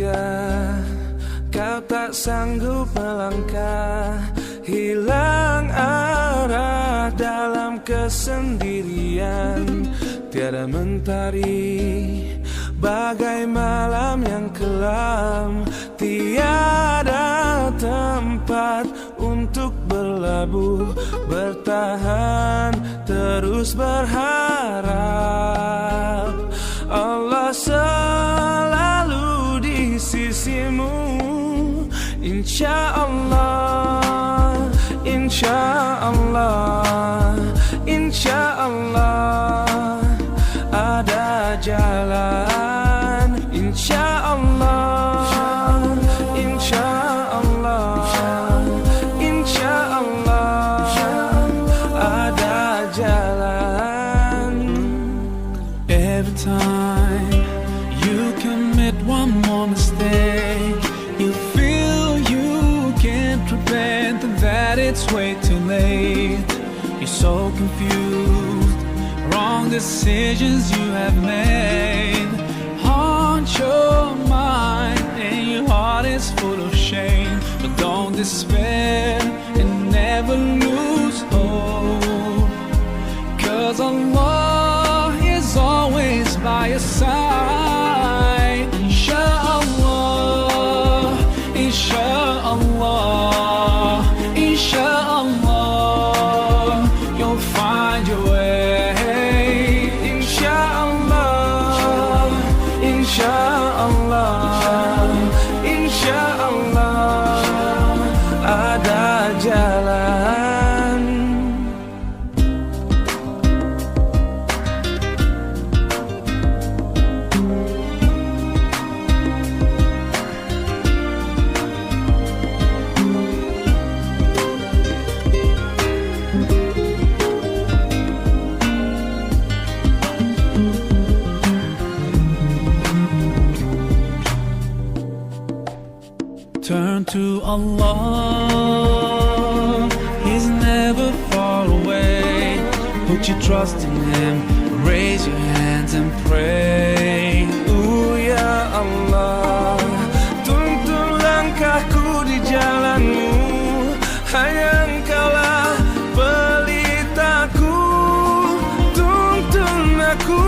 jika kau tak sanggup melangkah, hilang arah dalam kesendirian. Tiada mentari bagai malam yang kelam, tiada tempat untuk berlabuh, bertahan terus berharap. Allah selalu di sisimu, insya Allah, insya Allah, insya Allah ada jalan, insya Allah, insya Allah, insya Allah ada jalan. Every time you commit one more mistake, you feel you can't repent and that it's way too late. You're so confused, wrong decisions you have made haunt your mind and your heart is full of shame. But don't despair and never lose hope, 'cause Allah is always by your side. Inshallah, inshallah, inshallah, you'll find your way. Insya-Allah, insya-Allah, insya-Allah ada jalan. Turn to Allah, He's never far away. Put your trust in Him, raise your hands and pray. Ya Allah, tuntun langkahku di jalanmu, hanya Engkaulah pelitaku. Tuntun aku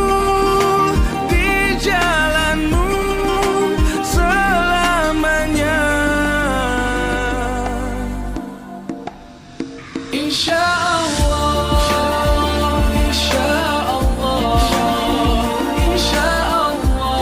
di jalanmu selamanya. Insya Allah, insya Allah, insya Allah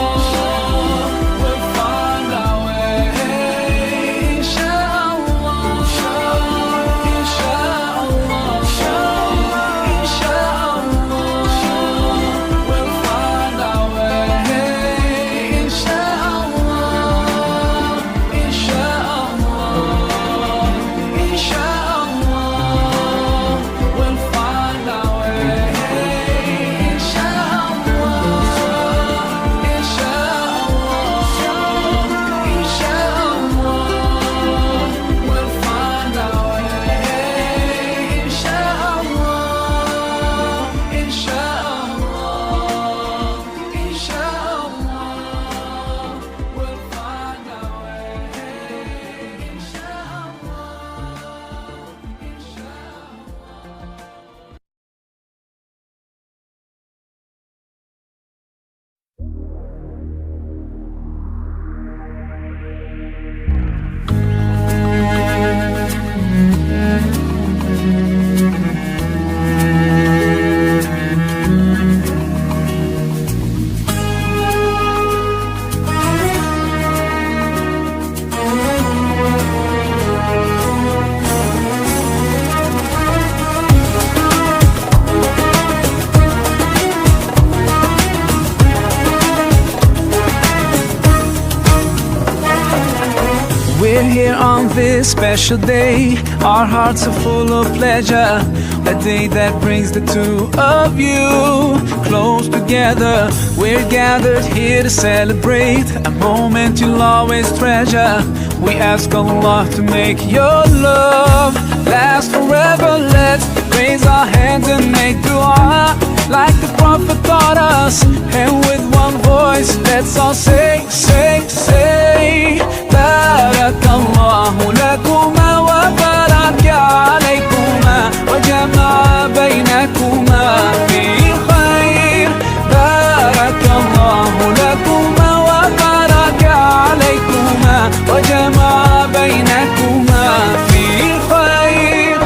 this special day, our hearts are full of pleasure. A day that brings the two of you close together. We're gathered here to celebrate a moment you'll always treasure. We ask Allah to make your love last forever. Let's raise our hands and make dua like the Prophet taught us. And with one voice, let's all say, say, say, Barakallahu lakuma wa baraka alaykuma wa jama'a baynakuma fi khair. Barakallahu lakuma wa baraka alaykuma wa jama'a baynakuma fi khair.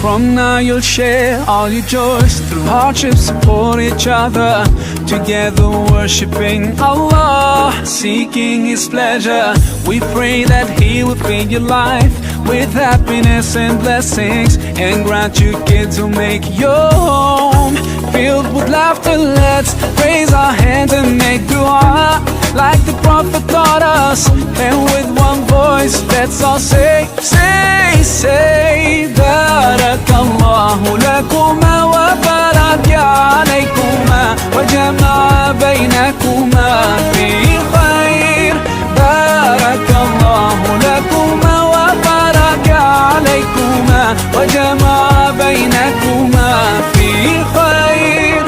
From now you'll share all your joys. Through hardship support each other. Together worshiping Allah, seeking His pleasure. We pray that He will fill your life with happiness and blessings, and grant you kids who make your home filled with laughter. Let's raise our hands and make dua like the Prophet taught us. And with one voice, let's all say, say, say, Barakallahu lakuma wa baraka alaykuma wa jama'a baynakuma fi khair. Barakallahu lakuma wa baraka alaykuma wa jama'a baynakuma fi khair.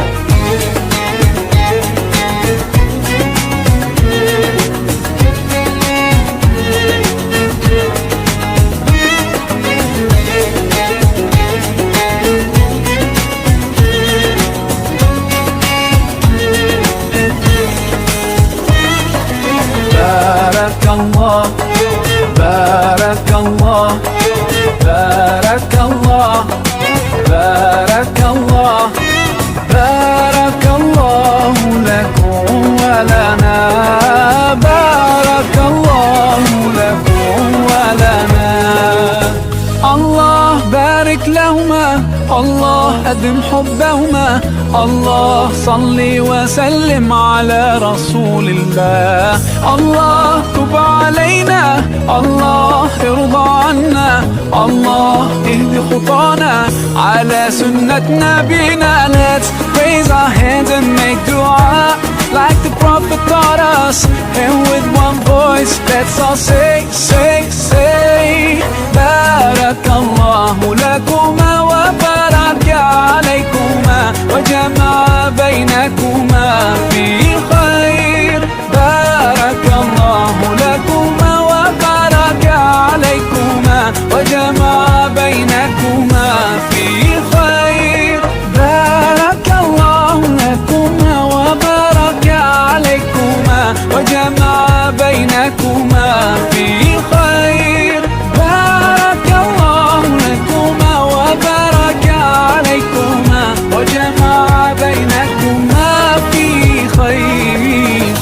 Barakallah, Barakallah, Barakallah, Barakallah, Barakallahu lakum wa lana. Barakallahu lakum wa lana. Allah barik lahuma, Allah adim hubbahuma. الله صلي وسلم على رسول الله. الله تب علينا، الله ارضى عنا، الله اهد خطانا على سنة نبينا. Let's raise our hands and make dua like the Prophet taught us. And with one voice, let's all say, say, say, Barakallahu lakuma wa baraka alaykuma wa jama'a baynakuma fi khair. Barakallahu lakuma wa baraka alaykuma wa jama'a baynakuma fi khair. Barakallahu lakuma wa baraka alaykuma wa jama'a baynakuma fi khair. Barakallahu lakuma wa baraka alaykuma wa jama'a baynakuma fi khair.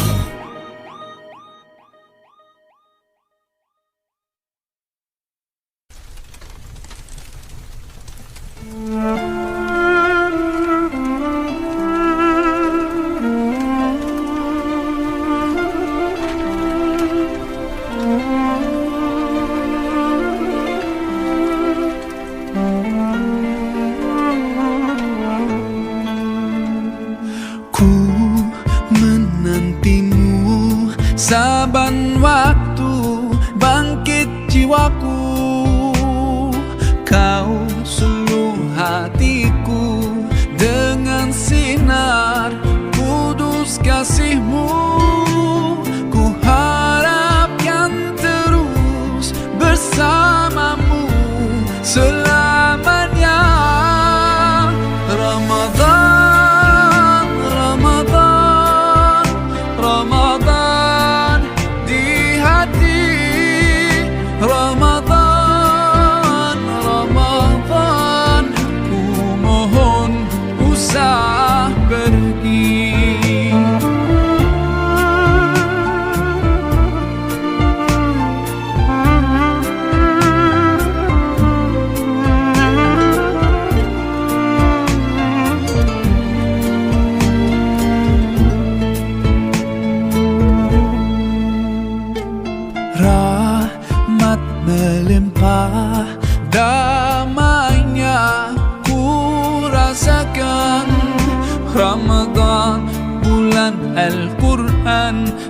Saban waktu bangkit jiwaku, kau suluh hatiku dengan sinar kudus kasih-Mu. Ku harapkan terus bersamamu selamanya. Ramadan, Ramadan, Ramadan di hati. Ramadan, Ramadan, ku mohon usah pergi.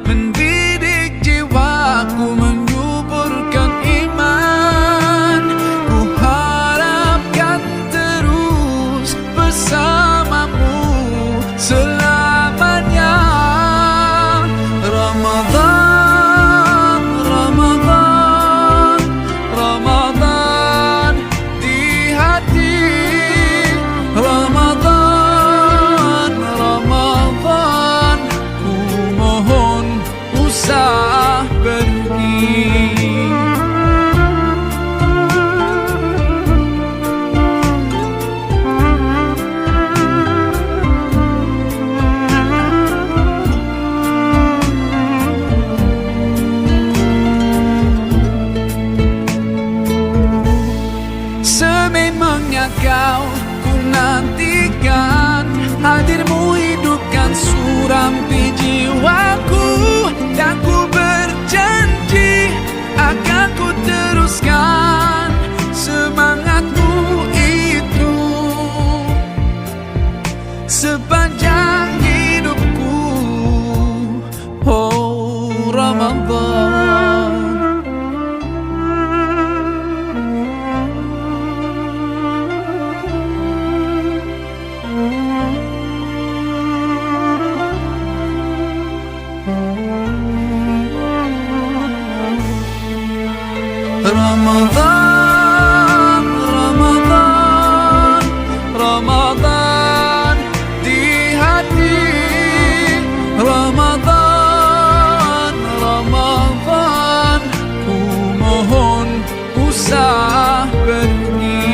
mendidik jiwaku, menyuburkan iman. Ku harapkan terus bersamamu selamanya. Ramadan, Ramadan, Ramadan di hati. Ramadan, Ramadan, ku mohon usah pergi. Sememangnya kau ku nantikan, hadirmu hidupkan surampi jiwaku. Dan ku berjanji akan ku teruskan semangatmu itu sepanjang hidupku. Oh Ramadan, Ramadan, Ramadan, Ramadan di hati. Ramadan, Ramadan, ku mohon usah pergi.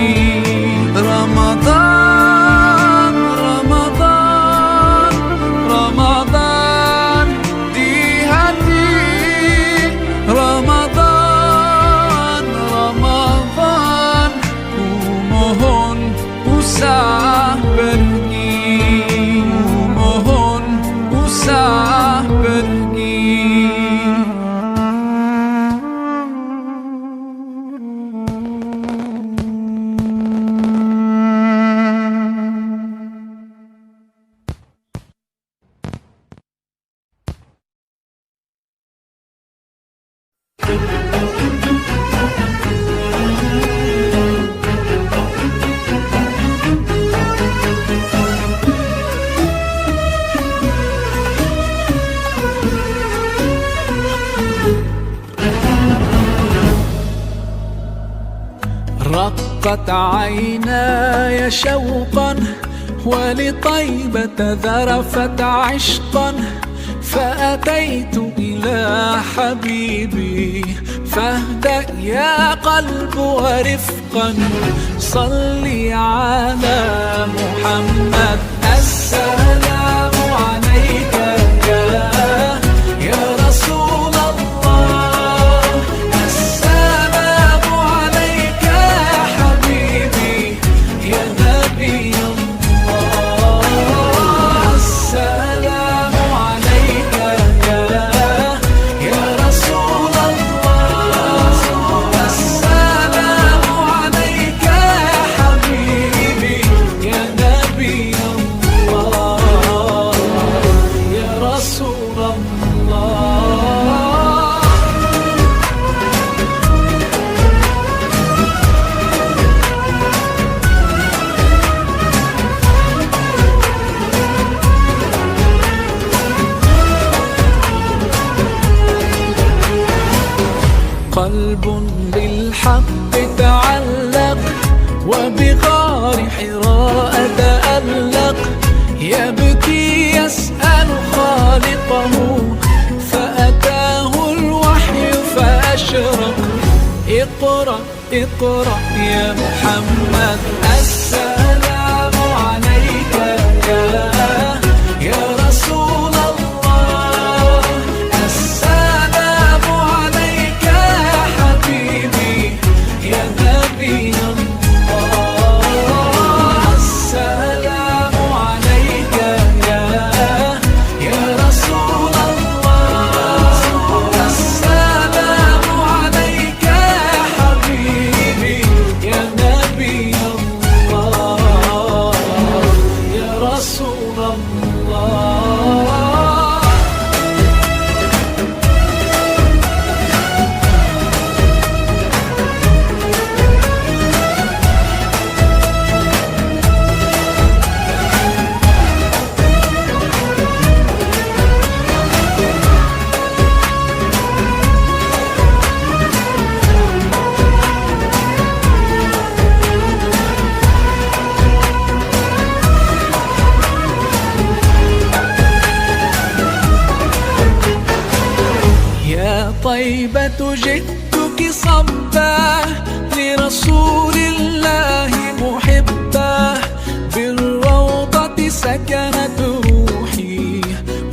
Ramadan, Ramadan, Ramadan di hati. Ramadan, Ramadan, ku mohon usah pergi. Ku mohon usah pergi. رقت عيناي شوقا ولطيبة ذرفت عشقا، فأتيت إلى حبيبي فاهدأ يا قلب ورفقا. صلي على محمد. السلام عليك يا رسول الله. السلام عليك يا حبيبي يا نبي الله. السلام عليك يا رسول الله. السلام عليك يا حبيبي يا نبي الله يا رسول الله. قلب بالحق تعلق وبغار حراء تألق، يبكي يسأل خالقه فأتاه الوحي فأشرق. اقرأ اقرأ يا محمد. السلام عليك يا رسول الله. السلام عليك يا حبيبي يا نبي الله. السلام عليك يا رسول الله. السلام عليك يا حبيبي يا نبي الله يا طيبة جئتك صبا لرسول الله محبا بالروضة سكنت روحي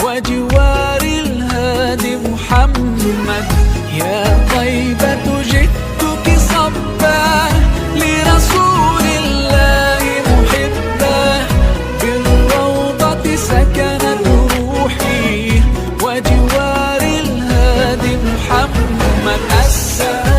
وجوار الهادي محمد يا طيبة جئتك صبا لرسول الله محبا بالروضة سكنت روحي وجوار الهادي محمد. السلام